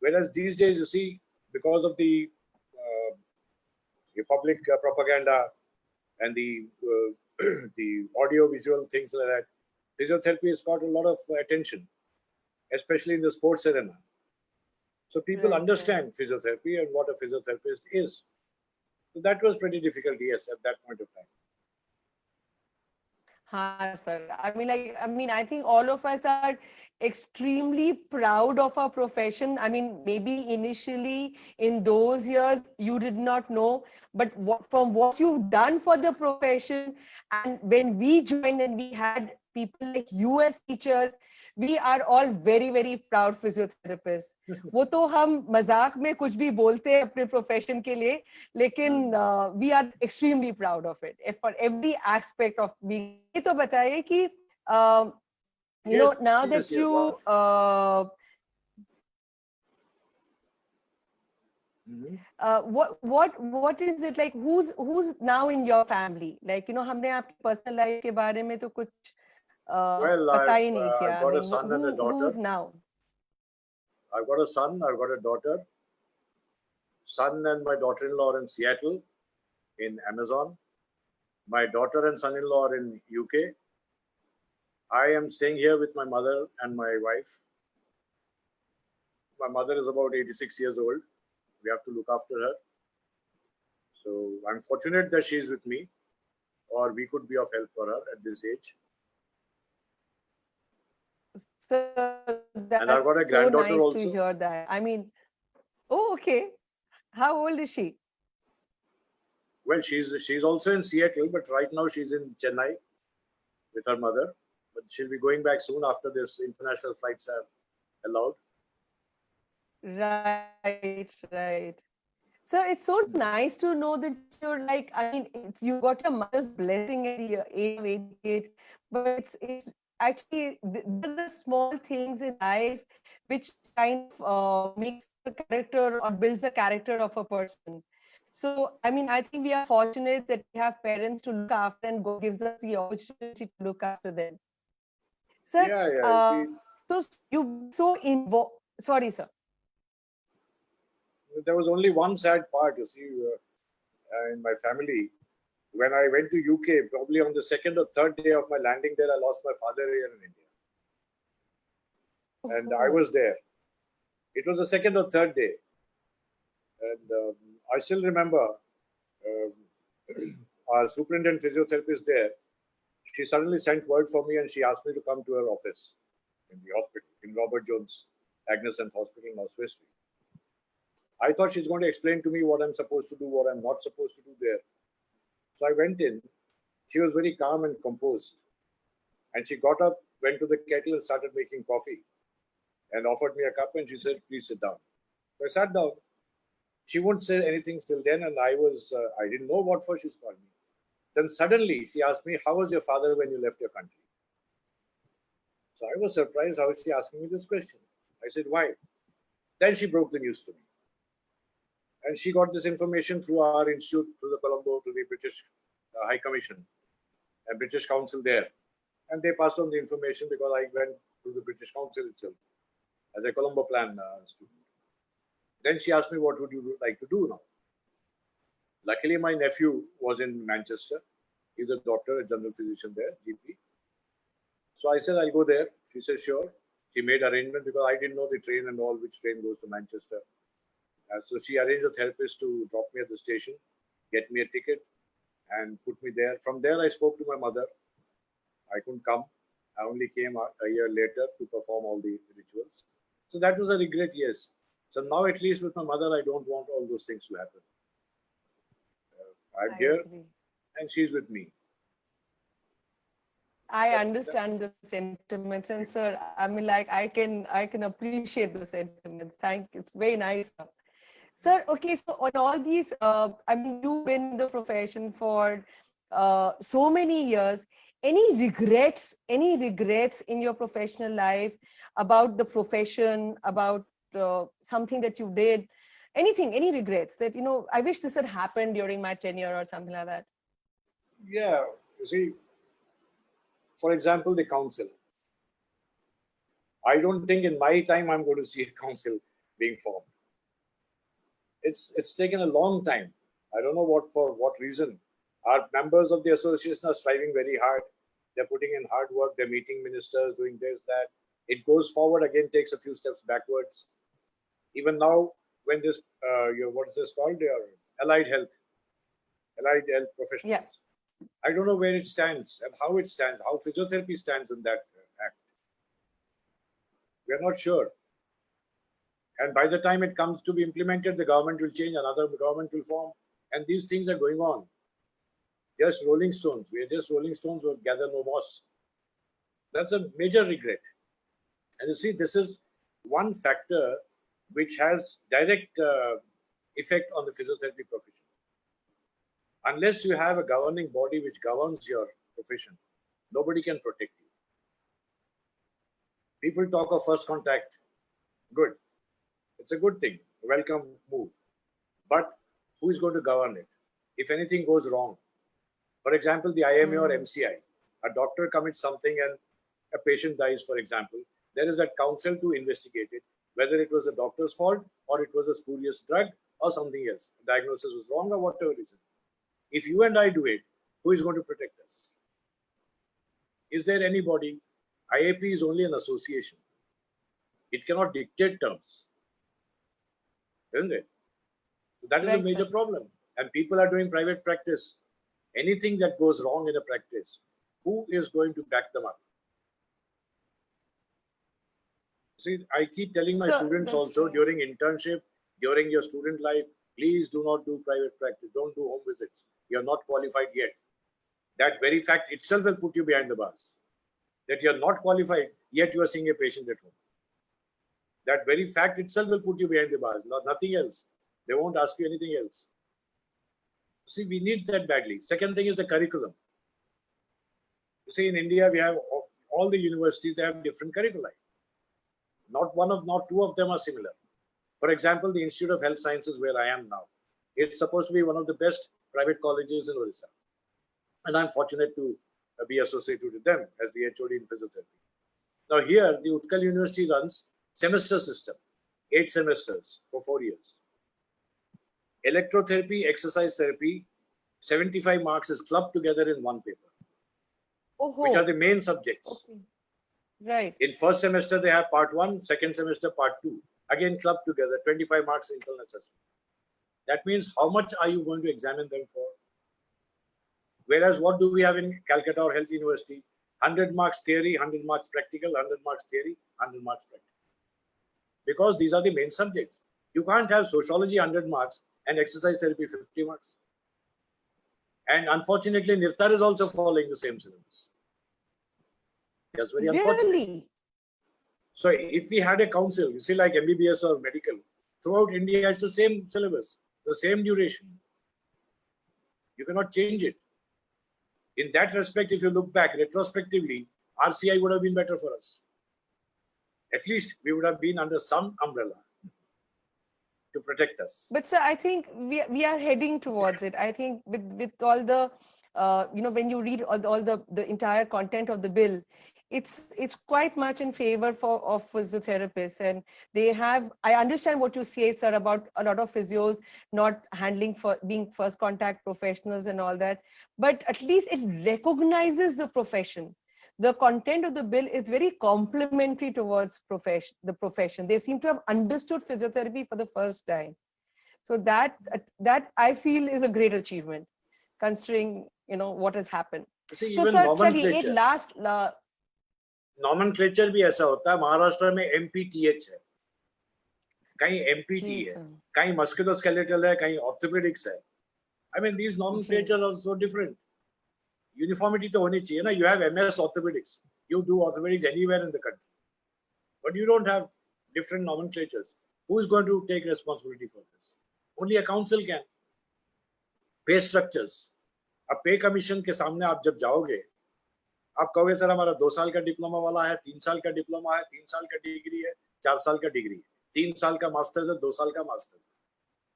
Whereas these days, you see, because of the public propaganda and the the audio visual things like that, physiotherapy has got a lot of attention, especially in the sports arena. So people Right, understand physiotherapy and what a physiotherapist is. So that was pretty difficult, yes, at that point of time. हाँ sir. I think all of us are extremely proud of our profession. I mean, maybe initially in those years you did not know, but from what you've done for the profession, and when we joined and we had people like you as teachers, we are all very, very proud physiotherapists. वो तो हम मजाक में कुछ भी बोलते हैं अपने प्रोफेशन के लिए, लेकिन we are extremely proud of it for every aspect of being. ये तो बताइए कि now that you what is it like? Who's now in your family? Like, हमने आपकी personal life के बारे में तो कुछ Well, पता ही नहीं किया. I've got a son and a daughter. Who's now? I've got a son, I've got a daughter. Son and my daughter-in-law are in Seattle, in Amazon. My daughter and son-in-law are in UK. I am staying here with my mother and my wife. My mother is about 86 years old. We have to look after her. So I'm fortunate that she's with me, or we could be of help for her at this age. So and I've got a so granddaughter nice also. to hear that. I mean, oh, okay. How old is she? Well, she's also in Seattle, but right now she's in Chennai with her mother. But she'll be going back soon after this international flights are allowed. Right. Sir, it's so nice to know that you're like, I mean, you got your mother's blessing at the age of 88, but it's actually they're the small things in life which kind of makes the character or builds the character of a person. So, I mean, I think we are fortunate that we have parents to look after, and God gives us the opportunity to look after them. Sir, Yeah, yeah. See, so you've been so involved. Sorry, sir. there was only one sad part, you see, in my family. When I went to UK, probably on the second or third day of my landing there, I lost my father here in India. And I Oh, was there. It was the second or third day. And I still remember um, our superintendent physiotherapist there. She suddenly sent word for me and she asked me to come to her office in the hospital, in Robert Jones Agnescent Hospital in Swiss Street. I thought she's going to explain to me what I'm supposed to do, what I'm not supposed to do there. So I went in. She was very calm and composed. And she got up, went to the kettle and started making coffee and offered me a cup and she said, please sit down. So I sat down. She wouldn't say anything till then and I didn't know what for she's called me. Then suddenly she asked me, how was your father when you left your country? So I was surprised how is she asking me this question. I said, why? Then she broke the news to me. And she got this information through our institute, through the Colombo, to the British High Commission, a British Council there. And they passed on the information because I went to the British Council itself as a Colombo Plan student. Then she asked me, what would you like to do now? Luckily, my nephew was in Manchester. He's a doctor, a general physician there, GP. So I said, I'll go there. She said, sure. She made arrangement because I didn't know the train and all, which train goes to Manchester. So she arranged a therapist to drop me at the station, get me a ticket, and put me there. From there, I spoke to my mother. I couldn't come. I only came a year later to perform all the rituals. So that was a regret, yes. So now, at least with my mother, I don't want all those things to happen. I'm I here, agree. and she's with me. I That, understand the sentiments, and sir, I mean, like I can appreciate the sentiments. Thank you. It's very nice, sir. Sir, okay, so on all these, I mean, you've been in the profession for so many years. Any regrets? Any regrets in your professional life about the profession, about something that you did? Anything? Any regrets that I wish this had happened during my tenure or something like that? yeah, you see, for example, the council. I don't think in my time I'm going to see a council being formed. It's taken a long time. I don't know for what reason. Our members of the association are striving very hard. They're putting in hard work. They're meeting ministers, doing this, that. It goes forward again, takes a few steps backwards. Even now, when this, what is this called? Allied health Yeah. professionals. I don't know where it stands and how it stands, how physiotherapy stands in that act. We are not sure. And by the time it comes to be implemented, the government will change, another government will form, and these things are going on. Just rolling stones. We are just rolling stones will gather no moss. That's a major regret. And you see, this is one factor which has direct effect on the physiotherapy profession. Unless you have a governing body which governs your profession, nobody can protect you. People talk of first contact. Good. It's a good thing, a welcome move. But who is going to govern it? If anything goes wrong, for example, the IMA or MCI, a doctor commits something and a patient dies, for example, there is a council to investigate it, whether it was a doctor's fault or it was a spurious drug or something else. The diagnosis was wrong or whatever reason. If you and I do it, who is going to protect us? Is there anybody? IAP is only an association. It cannot dictate terms, isn't it? So that is a Right, major sir. problem. And people are doing private practice. Anything that goes wrong in a practice, who is going to back them up? See, I keep telling my So students that's also true. during internship, during your student life, please do not do private practice. Don't do home visits. You're not qualified yet. That very fact itself will put you behind the bars. That you're not qualified, yet you are seeing a patient at home. That very fact itself will put you behind the bars, nothing else. They won't ask you anything else. See, we need that badly. Second thing is the curriculum. You see, in India, we have all the universities, they have different curricula. Not two of them are similar. For example, the Institute of Health Sciences, where I am now, it's supposed to be one of the best private colleges in Orissa. And I'm fortunate to be associated with them as the HOD in physiotherapy. Now here, the Utkal University runs semester system, 8 semesters for 4 years. Electrotherapy, exercise therapy, 75 marks is clubbed together in one paper, which are the main subjects. Okay. Right. In first semester, they have part 1, second semester, part 2. Again, clubbed together, 25 marks internal assessment. That means how much are you going to examine them for? Whereas what do we have in Calcutta or Health University? 100 marks theory, 100 marks practical, 100 marks theory, 100 marks practical. Because these are the main subjects. You can't have sociology 100 marks and exercise therapy 50 marks. And unfortunately, Nirtar is also following the same syllabus. That's very unfortunate. Really? So if we had a council, you see, like MBBS or medical, throughout India, it's the same syllabus, the same duration. You cannot change it. In that respect, if you look back retrospectively, RCI would have been better for us. At least we would have been under some umbrella to protect us. But sir, I think we are heading towards it. I think with all the, when you read all the entire content of the bill, it's quite much in favor of physiotherapists, and they have. I understand what you say, sir, about a lot of physios not handling for being first contact professionals and all that. But at least it recognizes the profession. The content of the bill is very complementary towards the profession. They seem to have understood physiotherapy for the first time. So that I feel is a great achievement, considering what has happened. See, so even sir, nomenclature. Nomenclature भी ऐसा होता है. महाराष्ट्र में MPTH है, कहीं MPT है, कहीं musculoskeletal है, कहीं orthopedics है. I mean, these nomenclatures are so different. Uniformity तो होनी चाहिए ना. You have MS orthopedics. You do orthopedics anywhere in the country, but you don't have different nomenclatures. Who is going to take responsibility for this? Only a council can. Pay structures. अब पे commission के सामने आप जब जाओगे, आप कहोगे sir हमारा 2 साल का डिप्लोमा वाला है, 3 साल का डिप्लोमा है, 3 साल का डिग्री है, 4 साल का डिग्री है, 3 साल का मास्टर्स है, 2 साल का मास्टर्स है,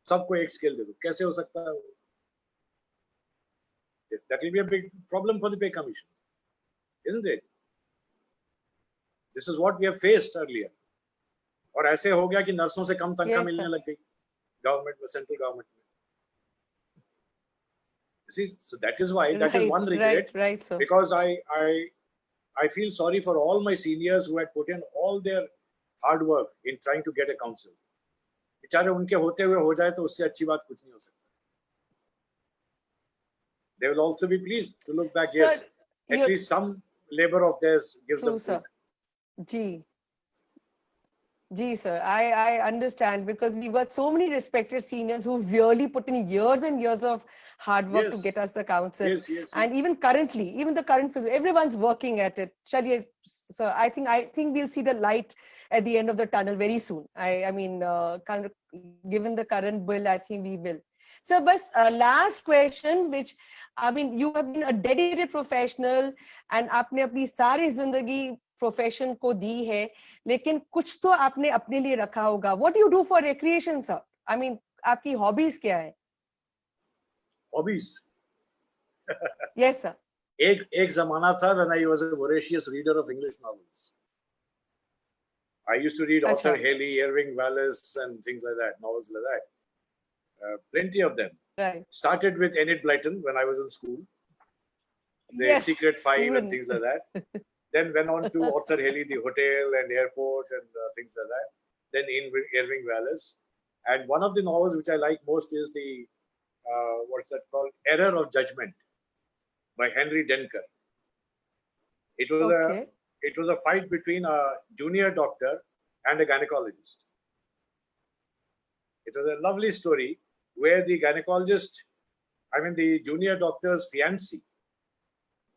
सबको एक स्केल दे दो. कैसे हो सकता है? That will be a big problem for the pay commission, isn't it? This is what we have faced earlier. और ऐसे हो गया कि नर्सों से कम तनख्वाह मिलने लग गई गवर्नमेंट में, सेंट्रल गवर्नमेंट में. See, so that is why, that is one regret, right, sir. Because I feel sorry for all my seniors who had put in all their hard work in trying to get a council. बेचारे उनके होते हुए हो जाए तो उससे अच्छी बात कुछ नहीं हो सकता. They will also be pleased to look back. Sir, yes, at least some labor of theirs gives them food. Ji, sir, I understand, because we've got so many respected seniors who really put in years and years of hard work to get us the council. Yes. And even currently, even the current physio, everyone's working at it. Shadiya, sir, I think we'll see the light at the end of the tunnel very soon. I mean, given the current bill, I think we will. So, but last question, which, I mean, you have been a dedicated professional and आपने अपनी सारी जिंदगी profession को दी है, लेकिन कुछ तो आपने अपने लिए रखा होगा. What do you do for recreation, sir? I mean, आपकी hobbies क्या है? Hobbies? Yes, sir. एक जमाना था when I was a voracious reader of English novels. I used to read Arthur Haley, Irving Wallace, and things like that, novels like that. Plenty of them. Right. Started with Enid Blyton when I was in school. The Secret Five and things like that. Then went on to Arthur Haley, The Hotel and Airport and things like that. Then Irving Wallace. And one of the novels which I like most is the, what's that called? Error of Judgment by Henry Denker. It was a fight between a junior doctor and a gynecologist. It was a lovely story where the gynecologist, the junior doctor's fiancée,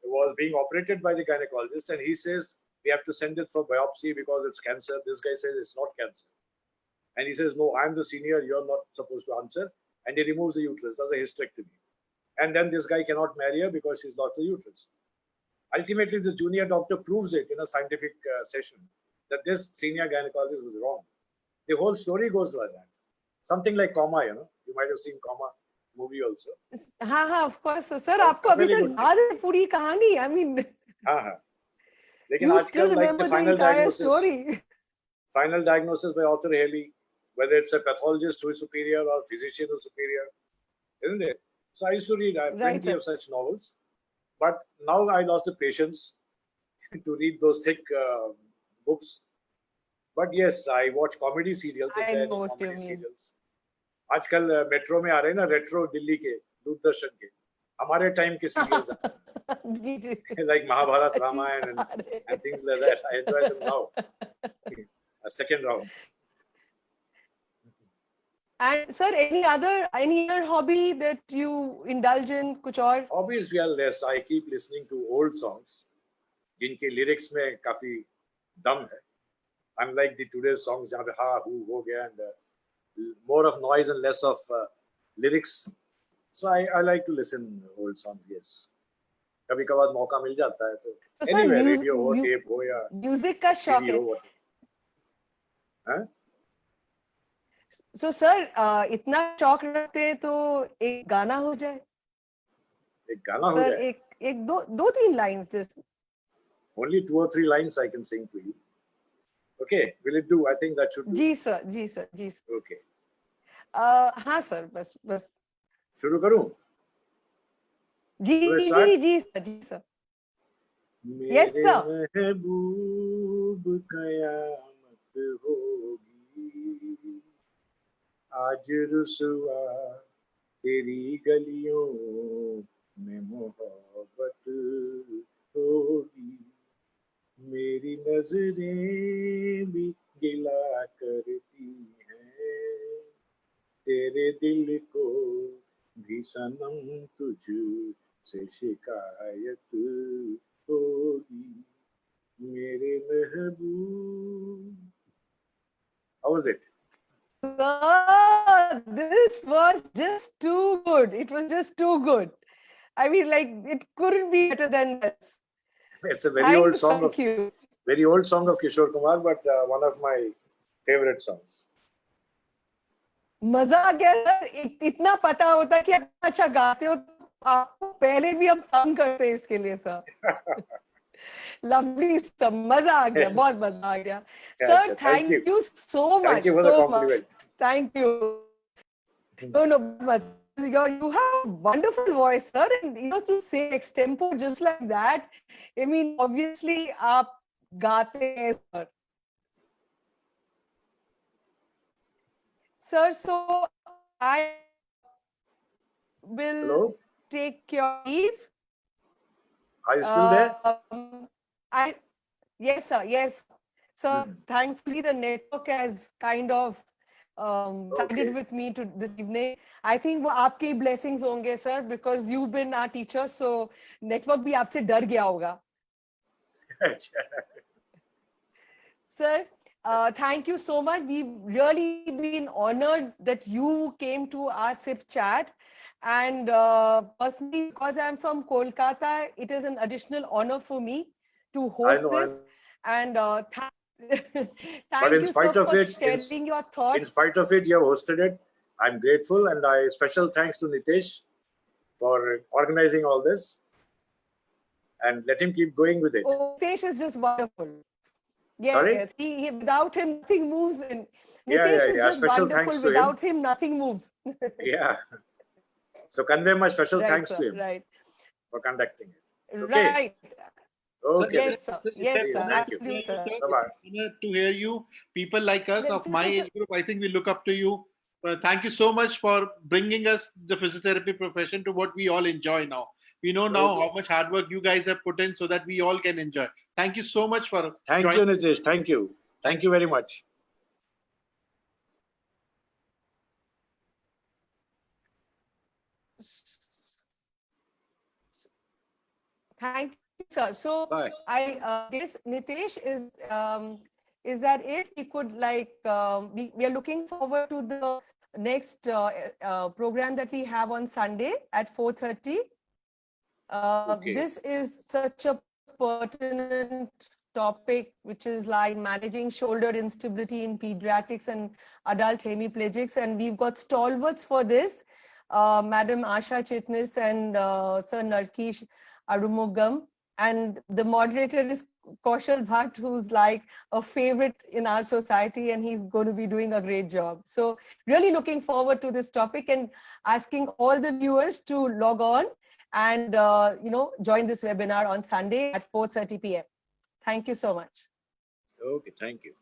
was being operated by the gynecologist, and he says we have to send it for biopsy because it's cancer. This guy says it's not cancer. And he says, no, I'm the senior, you're not supposed to answer. And he removes the uterus, does a hysterectomy. And then this guy cannot marry her because she's lost the uterus. Ultimately, the junior doctor proves it in a scientific session that this senior gynecologist was wrong. The whole story goes like that. Something like Coma, you know. You might have seen Coma movie also. हाँ, of course, sir. Oh, आपको अभी very तक good. याद है पूरी कहानी? I mean, लेकिन you आजकल still like remember the the final entire diagnosis, story. final diagnosis by Arthur Haley, whether it's a pathologist who is superior or physician who is superior, isn't it? So I used to read Right, plenty sir. of such novels, but now I lost the patience to read those thick books. But yes, I watch comedy serials if I there are know any what you comedy mean. serials. आजकल metro में आ रहे हैं ना retro Delhi के दूरदर्शन के हमारे time के serials जी जी like Mahabharat, अच्छी Ramayana सारे। and things like that. I enjoy them now. A second round. And sir, any other hobby that you indulge in? कुछ और? Hobbies, well, yes, I keep listening to old songs जिनके lyrics में काफी दम है. Unlike the today's songs जहाँ पे हा हू हो गया and more of noise and less of lyrics. So I like to listen old songs, yes. कभी कभार मौका मिल जाता है तो So sir, anyway रेडियो हो टेप हो या म्यूजिक का शौक सीडी है? हो हाँ So sir, इतना शौक रखते हैं तो एक गाना हो जाए? एक गाना हो सर जाए. एक दो तीन lines just. Only 2 or 3 lines I can sing for you. Okay, will it do? I think that should do. जी सर, जी सर, जी सर. Okay. हाँ सर, बस. शुरू करूं? जी Do I start? जी सर, जी सर. Yes मेरे sir. महबूब कयामत होगी आज रुसवा तेरी गलियों में मोहब्बत होगी मेरी नजरें भी गिला करती हैं तेरे दिल को भी सनम तुझ से शिकायत होगी मेरे महबूब. How was it? Sir, this was just too good. It was just too good. I mean, like, it couldn't be better than this. It's a very old song Thank you. very old song of Kishore Kumar, but one of my favorite songs. मजा आ गया sir. इतना पता होता कि आप अच्छा गाते हो तो आपको पहले भी हम काम करते हैं इसके लिए सर. Lovely sir. मजा आ गया, बहुत मजा आ गया. Sir, thank you so much. Thank you for the compliment. Thank you. No, but you have a wonderful voice, sir, and you know to say extempo just like that. I mean, obviously, आप गाते हैं, sir. Sir, so I will Hello? take your leave. Are you still there? Yes, sir. Yes, sir. Thankfully, the network has kind of sided with me to this evening. I think वो आपके ही blessings होंगे, sir, because you've been our teacher. So network भी आपसे डर गया होगा. Sir, thank you so much. We've really been honored that you came to our SIP chat. And personally, because I'm from Kolkata, it is an additional honor for me to host this. And thank you so much for sharing your thoughts. In spite of it, you have hosted it. I'm grateful, and special thanks to Nitesh for organizing all this. And let him keep going with it. Oh, Nitesh is just wonderful. Yes, Sorry? yes. Without him, nothing moves. And Yeah, Nitesh is just special wonderful. thanks to Without him, nothing moves. Yeah. So convey my special Right, thanks sir, to him right. for conducting it. Okay. Right. Okay. Yes, sir. Yes, sir. Thank you. Absolutely, sir. Bye-bye. It's an honor to hear you. People like us Yes, of my sir. age group, I think we look up to you. Thank you so much for bringing us the physiotherapy profession to what we all enjoy now. We know now how much hard work you guys have put in so that we all can enjoy. Thank you so much for Thank you, Nitesh. Thank you. Thank you very much. Thank you, sir. So Bye. I guess Nitesh is is that it? We could we are looking forward to the next program that we have on Sunday at 4:30. Okay. This is such a pertinent topic, which is like managing shoulder instability in pediatrics and adult hemiplegics. And we've got stalwarts for this, Madam Asha Chitnis and Sir Narkesh Arumugam. And the moderator is Kaushal Bhatt, who's like a favorite in our society, and he's going to be doing a great job. So really looking forward to this topic and asking all the viewers to log on and join this webinar on Sunday at 4:30 p.m. Thank you so much. Okay, thank you.